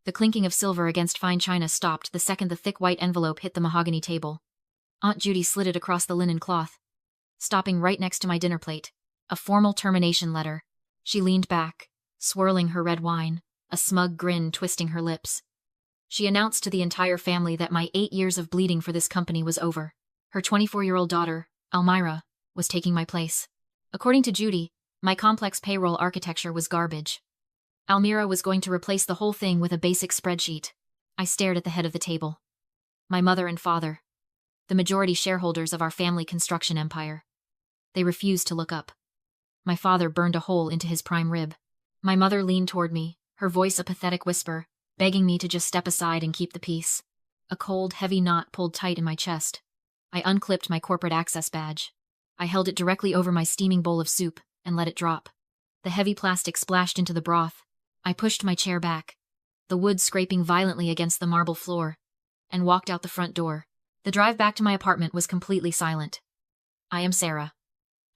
The clinking of silver against fine china stopped the second the thick white envelope hit the mahogany table. Aunt Judy slid it across the linen cloth, stopping right next to my dinner plate. A formal termination letter. She leaned back, swirling her red wine, a smug grin twisting her lips. She announced to the entire family that my 8 years of bleeding for this company was over. Her 24-year-old daughter, Almira, was taking my place. According to Judy, my complex payroll architecture was garbage. Almira was going to replace the whole thing with a basic spreadsheet. I stared at the head of the table. My mother and father, the majority shareholders of our family construction empire. They refused to look up. My father burned a hole into his prime rib. My mother leaned toward me, her voice a pathetic whisper, begging me to just step aside and keep the peace. A cold, heavy knot pulled tight in my chest. I unclipped my corporate access badge. I held it directly over my steaming bowl of soup and let it drop. The heavy plastic splashed into the broth. I pushed my chair back, the wood scraping violently against the marble floor, and walked out the front door. The drive back to my apartment was completely silent. I am Sarah.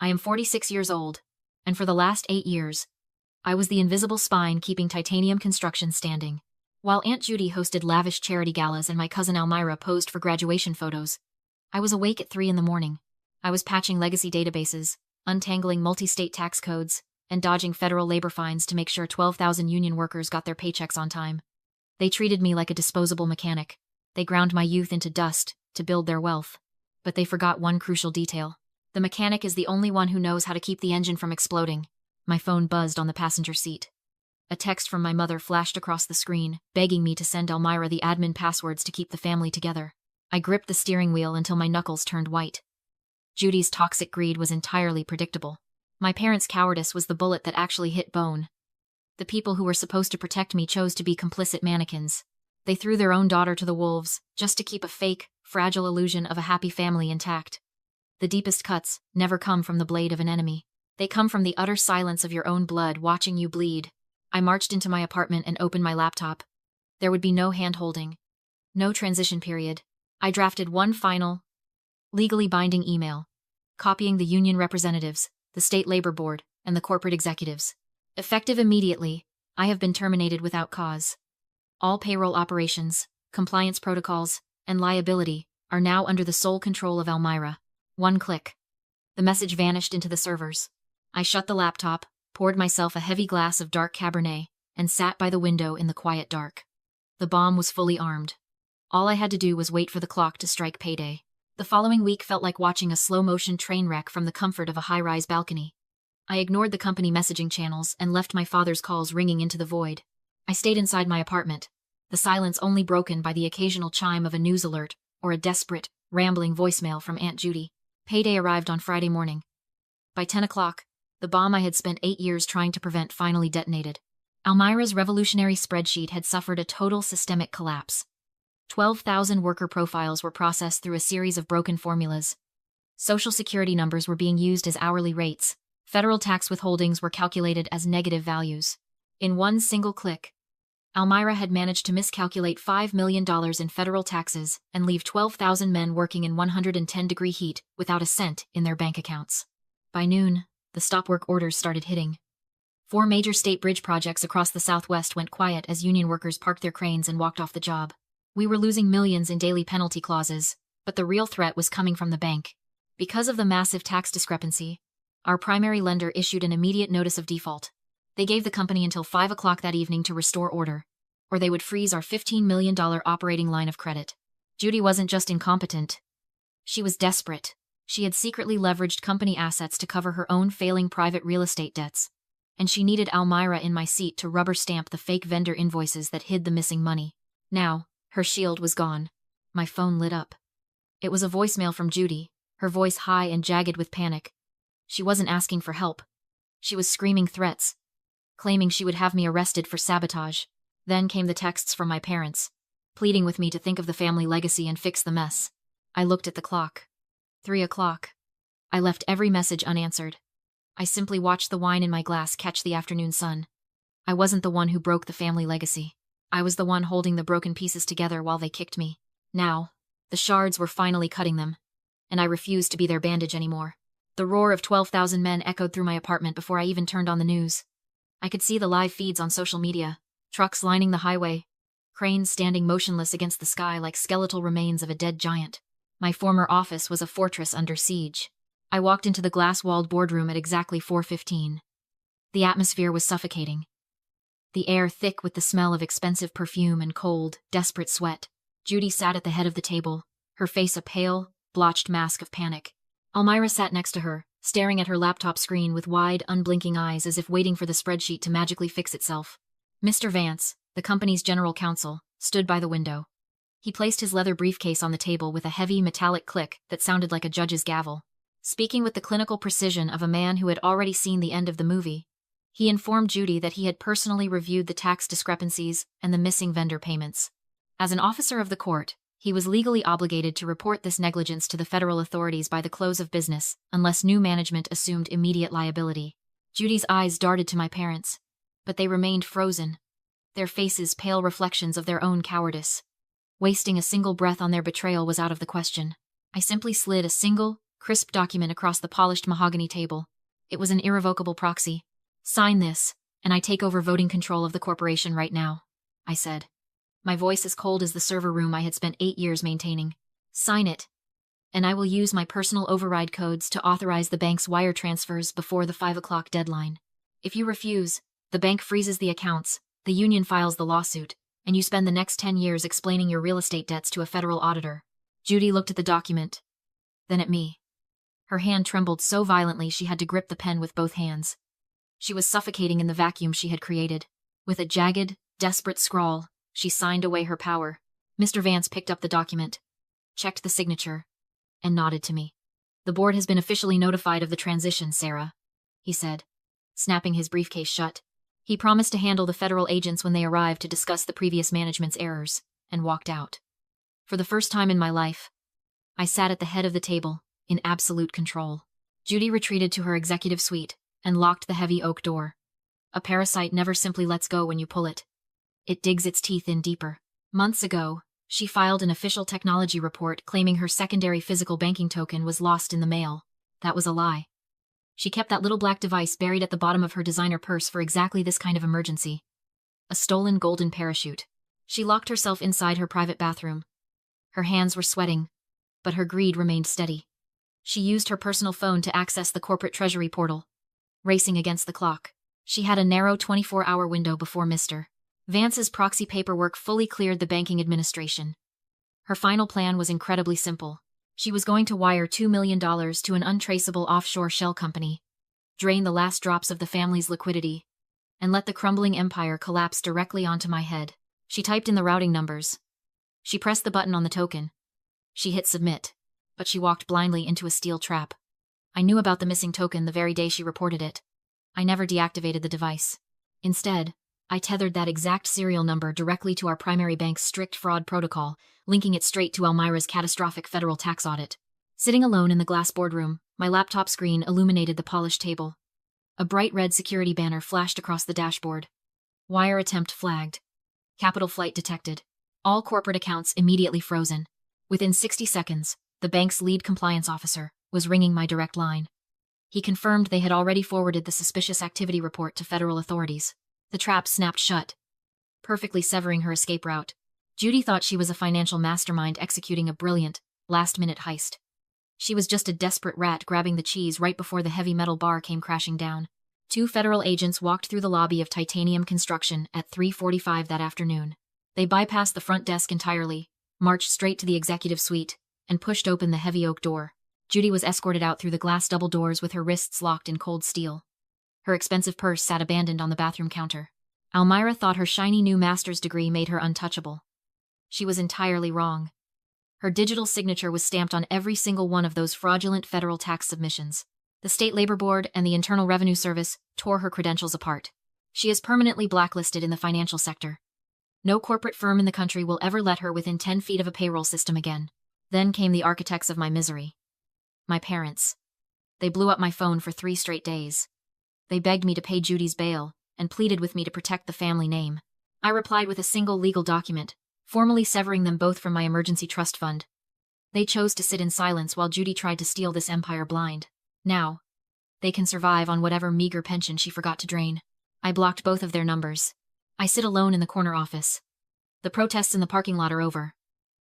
I am 46 years old, and for the last 8 years, I was the invisible spine keeping titanium construction standing. While Aunt Judy hosted lavish charity galas and my cousin Almira posed for graduation photos, I was awake at 3 in the morning. I was patching legacy databases, untangling multi-state tax codes, and dodging federal labor fines to make sure 12,000 union workers got their paychecks on time. They treated me like a disposable mechanic. They ground my youth into dust to build their wealth. But they forgot one crucial detail. The mechanic is the only one who knows how to keep the engine from exploding. My phone buzzed on the passenger seat. A text from my mother flashed across the screen, begging me to send Almira the admin passwords to keep the family together. I gripped the steering wheel until my knuckles turned white. Judy's toxic greed was entirely predictable. My parents' cowardice was the bullet that actually hit bone. The people who were supposed to protect me chose to be complicit mannequins. They threw their own daughter to the wolves, just to keep a fake, fragile illusion of a happy family intact. The deepest cuts never come from the blade of an enemy. They come from the utter silence of your own blood watching you bleed. I marched into my apartment and opened my laptop. There would be no hand-holding, no transition period. I drafted one final, legally binding email, copying the union representatives, the state labor board, and the corporate executives. Effective immediately, I have been terminated without cause. All payroll operations, compliance protocols, and liability are now under the sole control of Almira. One click. The message vanished into the servers. I shut the laptop, poured myself a heavy glass of dark Cabernet, and sat by the window in the quiet dark. The bomb was fully armed. All I had to do was wait for the clock to strike payday. The following week felt like watching a slow-motion train wreck from the comfort of a high-rise balcony. I ignored the company messaging channels and left my father's calls ringing into the void. I stayed inside my apartment, the silence only broken by the occasional chime of a news alert or a desperate, rambling voicemail from Aunt Judy. Payday arrived on Friday morning. By 10 o'clock, the bomb I had spent 8 years trying to prevent finally detonated. Almira's revolutionary spreadsheet had suffered a total systemic collapse. 12,000 worker profiles were processed through a series of broken formulas. Social security numbers were being used as hourly rates. Federal tax withholdings were calculated as negative values. In one single click, Almira had managed to miscalculate $5 million in federal taxes and leave 12,000 men working in 110-degree heat without a cent in their bank accounts. By noon, the stop work orders started hitting. 4 major state bridge projects across the Southwest went quiet as union workers parked their cranes and walked off the job. We were losing millions in daily penalty clauses, but the real threat was coming from the bank. Because of the massive tax discrepancy, our primary lender issued an immediate notice of default. They gave the company until 5 o'clock that evening to restore order, or they would freeze our $15 million operating line of credit. Judy wasn't just incompetent. She was desperate. She had secretly leveraged company assets to cover her own failing private real estate debts, and she needed Almira in my seat to rubber stamp the fake vendor invoices that hid the missing money. Now, her shield was gone. My phone lit up. It was a voicemail from Judy, her voice high and jagged with panic. She wasn't asking for help. She was screaming threats, claiming she would have me arrested for sabotage. Then came the texts from my parents, pleading with me to think of the family legacy and fix the mess. I looked at the clock. 3 o'clock. I left every message unanswered. I simply watched the wine in my glass catch the afternoon sun. I wasn't the one who broke the family legacy. I was the one holding the broken pieces together while they kicked me. Now, the shards were finally cutting them, and I refused to be their bandage anymore. The roar of 12,000 men echoed through my apartment before I even turned on the news. I could see the live feeds on social media, trucks lining the highway, cranes standing motionless against the sky like skeletal remains of a dead giant. My former office was a fortress under siege. I walked into the glass-walled boardroom at exactly 4:15. The atmosphere was suffocating. The air thick with the smell of expensive perfume and cold, desperate sweat. Judy sat at the head of the table, her face a pale, blotched mask of panic. Almira sat next to her, staring at her laptop screen with wide, unblinking eyes as if waiting for the spreadsheet to magically fix itself. Mr. Vance, the company's general counsel, stood by the window. He placed his leather briefcase on the table with a heavy, metallic click that sounded like a judge's gavel. Speaking with the clinical precision of a man who had already seen the end of the movie, he informed Judy that he had personally reviewed the tax discrepancies and the missing vendor payments. As an officer of the court, he was legally obligated to report this negligence to the federal authorities by the close of business, unless new management assumed immediate liability. Judy's eyes darted to my parents, but they remained frozen, their faces pale reflections of their own cowardice. Wasting a single breath on their betrayal was out of the question. I simply slid a single, crisp document across the polished mahogany table. It was an irrevocable proxy. "Sign this, and I take over voting control of the corporation right now," I said. My voice as cold as the server room I had spent 8 years maintaining. "Sign it, and I will use my personal override codes to authorize the bank's wire transfers before the 5 o'clock deadline. If you refuse, the bank freezes the accounts, the union files the lawsuit, and you spend the next 10 years explaining your real estate debts to a federal auditor." Judy looked at the document, then at me. Her hand trembled so violently she had to grip the pen with both hands. She was suffocating in the vacuum she had created. With a jagged, desperate scrawl, she signed away her power. Mr. Vance picked up the document, checked the signature, and nodded to me. "The board has been officially notified of the transition, Sarah," he said, snapping his briefcase shut. He promised to handle the federal agents when they arrived to discuss the previous management's errors, and walked out. For the first time in my life, I sat at the head of the table, in absolute control. Judy retreated to her executive suite and locked the heavy oak door. A parasite never simply lets go when you pull it. It digs its teeth in deeper. Months ago, she filed an official technology report claiming her secondary physical banking token was lost in the mail. That was a lie. She kept that little black device buried at the bottom of her designer purse for exactly this kind of emergency. A stolen golden parachute. She locked herself inside her private bathroom. Her hands were sweating, but her greed remained steady. She used her personal phone to access the corporate treasury portal. Racing against the clock, she had a narrow 24-hour window before Mr. Vance's proxy paperwork fully cleared the banking administration. Her final plan was incredibly simple. She was going to wire $2 million to an untraceable offshore shell company, drain the last drops of the family's liquidity, and let the crumbling empire collapse directly onto my head. She typed in the routing numbers. She pressed the button on the token. She hit submit, but she walked blindly into a steel trap. I knew about the missing token the very day she reported it. I never deactivated the device. Instead, I tethered that exact serial number directly to our primary bank's strict fraud protocol, linking it straight to Almira's catastrophic federal tax audit. Sitting alone in the glass boardroom, my laptop screen illuminated the polished table. A bright red security banner flashed across the dashboard. Wire attempt flagged. Capital flight detected. All corporate accounts immediately frozen. Within 60 seconds, the bank's lead compliance officer was ringing my direct line. He confirmed they had already forwarded the suspicious activity report to federal authorities. The trap snapped shut, perfectly severing her escape route. Judy thought she was a financial mastermind executing a brilliant, last-minute heist. She was just a desperate rat grabbing the cheese right before the heavy metal bar came crashing down. 2 federal agents walked through the lobby of Titanium Construction at 3:45 that afternoon. They bypassed the front desk entirely, marched straight to the executive suite, and pushed open the heavy oak door. Judy was escorted out through the glass double doors with her wrists locked in cold steel. Her expensive purse sat abandoned on the bathroom counter. Almira thought her shiny new master's degree made her untouchable. She was entirely wrong. Her digital signature was stamped on every single one of those fraudulent federal tax submissions. The State Labor Board and the Internal Revenue Service tore her credentials apart. She is permanently blacklisted in the financial sector. No corporate firm in the country will ever let her within 10 feet of a payroll system again. Then came the architects of my misery. My parents. They blew up my phone for 3 straight days. They begged me to pay Judy's bail and pleaded with me to protect the family name. I replied with a single legal document, formally severing them both from my emergency trust fund. They chose to sit in silence while Judy tried to steal this empire blind. Now, they can survive on whatever meager pension she forgot to drain. I blocked both of their numbers. I sit alone in the corner office. The protests in the parking lot are over.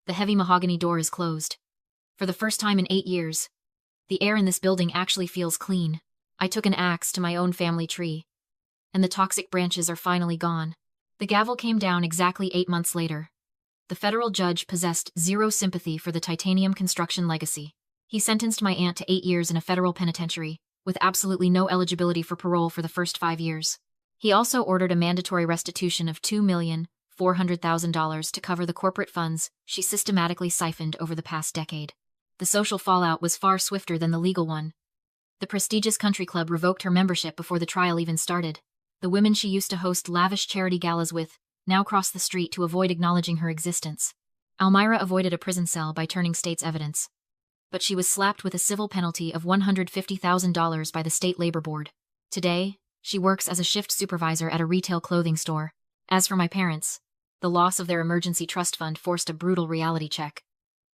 The heavy mahogany door is closed. For the first time in 8 years, the air in this building actually feels clean. I took an axe to my own family tree, and the toxic branches are finally gone. The gavel came down exactly 8 months later. The federal judge possessed zero sympathy for the titanium construction legacy. He sentenced my aunt to 8 years in a federal penitentiary, with absolutely no eligibility for parole for the first 5 years. He also ordered a mandatory restitution of $2,400,000 to cover the corporate funds she systematically siphoned over the past decade. The social fallout was far swifter than the legal one. The prestigious country club revoked her membership before the trial even started. The women she used to host lavish charity galas with now crossed the street to avoid acknowledging her existence. Almira avoided a prison cell by turning state's evidence, but she was slapped with a civil penalty of $150,000 by the state labor board. Today, she works as a shift supervisor at a retail clothing store. As for my parents, the loss of their emergency trust fund forced a brutal reality check.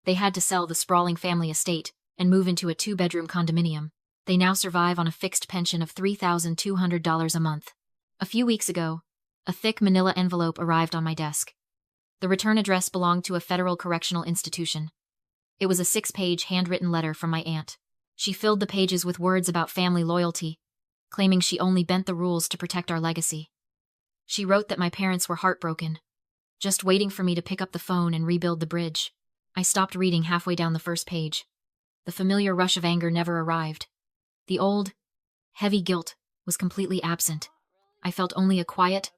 They had to sell the sprawling family estate and move into a 2-bedroom condominium. They now survive on a fixed pension of $3,200 a month. A few weeks ago, a thick manila envelope arrived on my desk. The return address belonged to a federal correctional institution. It was a 6-page handwritten letter from my aunt. She filled the pages with words about family loyalty, claiming she only bent the rules to protect our legacy. She wrote that my parents were heartbroken, just waiting for me to pick up the phone and rebuild the bridge. I stopped reading halfway down the first page. The familiar rush of anger never arrived. The old, heavy guilt was completely absent. I felt only a quiet,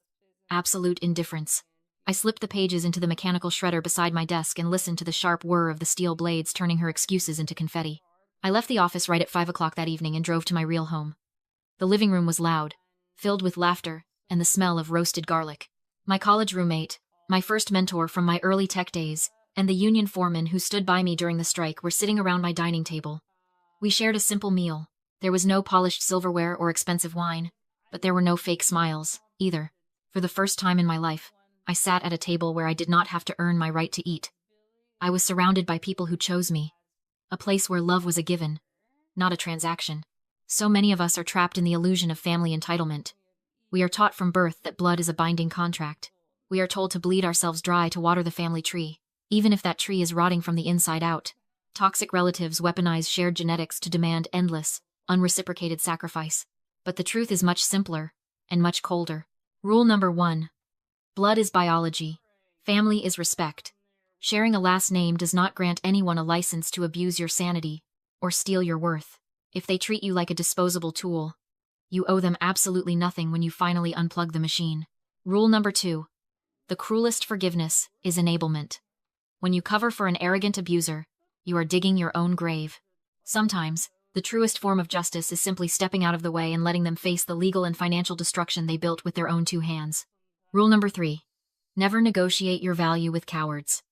absolute indifference. I slipped the pages into the mechanical shredder beside my desk and listened to the sharp whir of the steel blades turning her excuses into confetti. I left the office right at 5 o'clock that evening and drove to my real home. The living room was loud, filled with laughter and the smell of roasted garlic. My college roommate, my first mentor from my early tech days, and the union foreman who stood by me during the strike were sitting around my dining table. We shared a simple meal. There was no polished silverware or expensive wine, but there were no fake smiles, either. For the first time in my life, I sat at a table where I did not have to earn my right to eat. I was surrounded by people who chose me. A place where love was a given, not a transaction. So many of us are trapped in the illusion of family entitlement. We are taught from birth that blood is a binding contract. We are told to bleed ourselves dry to water the family tree, even if that tree is rotting from the inside out. Toxic relatives weaponize shared genetics to demand endless, unreciprocated sacrifice. But the truth is much simpler and much colder. Rule number 1. Blood is biology. Family is respect. Sharing a last name does not grant anyone a license to abuse your sanity or steal your worth. If they treat you like a disposable tool, you owe them absolutely nothing when you finally unplug the machine. Rule number 2. The cruelest forgiveness is enablement. When you cover for an arrogant abuser, you are digging your own grave. Sometimes, the truest form of justice is simply stepping out of the way and letting them face the legal and financial destruction they built with their own 2 hands. Rule number 3. Never negotiate your value with cowards.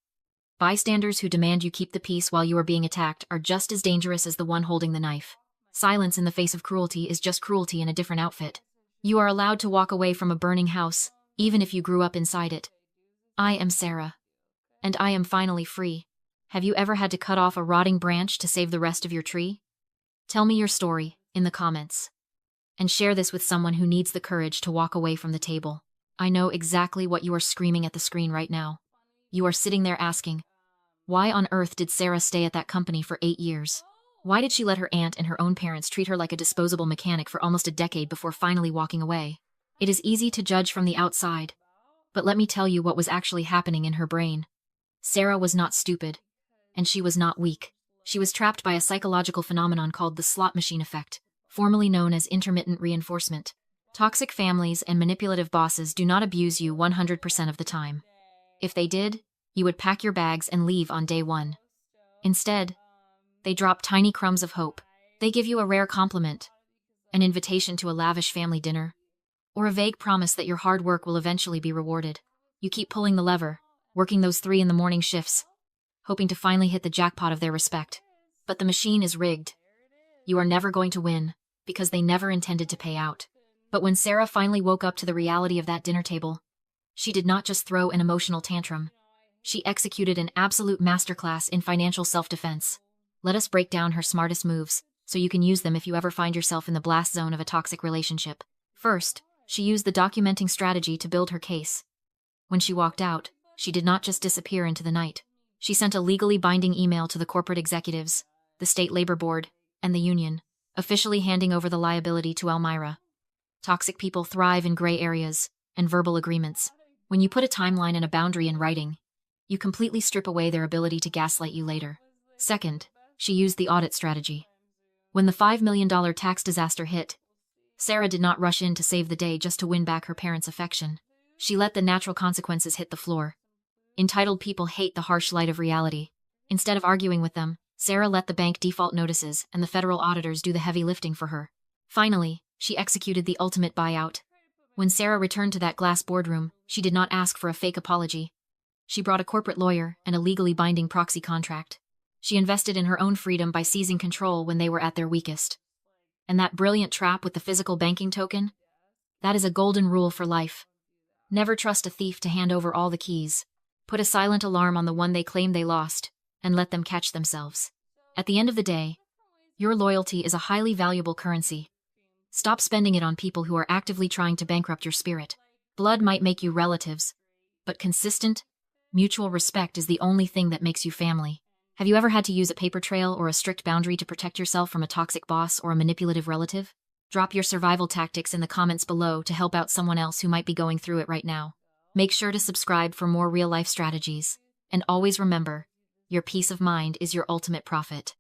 Bystanders who demand you keep the peace while you are being attacked are just as dangerous as the one holding the knife. Silence in the face of cruelty is just cruelty in a different outfit. You are allowed to walk away from a burning house, even if you grew up inside it. I am Sarah. And I am finally free. Have you ever had to cut off a rotting branch to save the rest of your tree? Tell me your story in the comments. And share this with someone who needs the courage to walk away from the table. I know exactly what you are screaming at the screen right now. You are sitting there asking, why on earth did Sarah stay at that company for 8 years? Why did she let her aunt and her own parents treat her like a disposable mechanic for almost a decade before finally walking away? It is easy to judge from the outside, but let me tell you what was actually happening in her brain. Sarah was not stupid, and she was not weak. She was trapped by a psychological phenomenon called the slot machine effect, formerly known as intermittent reinforcement. Toxic families and manipulative bosses do not abuse you 100% of the time. If they did, you would pack your bags and leave on day 1. Instead, they drop tiny crumbs of hope. They give you a rare compliment, an invitation to a lavish family dinner, or a vague promise that your hard work will eventually be rewarded. You keep pulling the lever, working those 3 in the morning shifts, hoping to finally hit the jackpot of their respect. But the machine is rigged. You are never going to win, because they never intended to pay out. But when Sarah finally woke up to the reality of that dinner table, she did not just throw an emotional tantrum. She executed an absolute masterclass in financial self-defense. Let us break down her smartest moves, so you can use them if you ever find yourself in the blast zone of a toxic relationship. First, she used the documenting strategy to build her case. When she walked out, she did not just disappear into the night. She sent a legally binding email to the corporate executives, the state labor board, and the union, officially handing over the liability to Elmira. Toxic people thrive in gray areas and verbal agreements. When you put a timeline and a boundary in writing, you completely strip away their ability to gaslight you later. Second, she used the audit strategy. When the $5 million tax disaster hit, Sarah did not rush in to save the day just to win back her parents' affection. She let the natural consequences hit the floor. Entitled people hate the harsh light of reality. Instead of arguing with them, Sarah let the bank default notices and the federal auditors do the heavy lifting for her. Finally, she executed the ultimate buyout. When Sarah returned to that glass boardroom, she did not ask for a fake apology. She brought a corporate lawyer and a legally binding proxy contract. She invested in her own freedom by seizing control when they were at their weakest. And that brilliant trap with the physical banking token? That is a golden rule for life. Never trust a thief to hand over all the keys. Put a silent alarm on the one they claim they lost, and let them catch themselves. At the end of the day, your loyalty is a highly valuable currency. Stop spending it on people who are actively trying to bankrupt your spirit. Blood might make you relatives, but consistent, mutual respect is the only thing that makes you family. Have you ever had to use a paper trail or a strict boundary to protect yourself from a toxic boss or a manipulative relative? Drop your survival tactics in the comments below to help out someone else who might be going through it right now. Make sure to subscribe for more real-life strategies. And always remember, your peace of mind is your ultimate profit.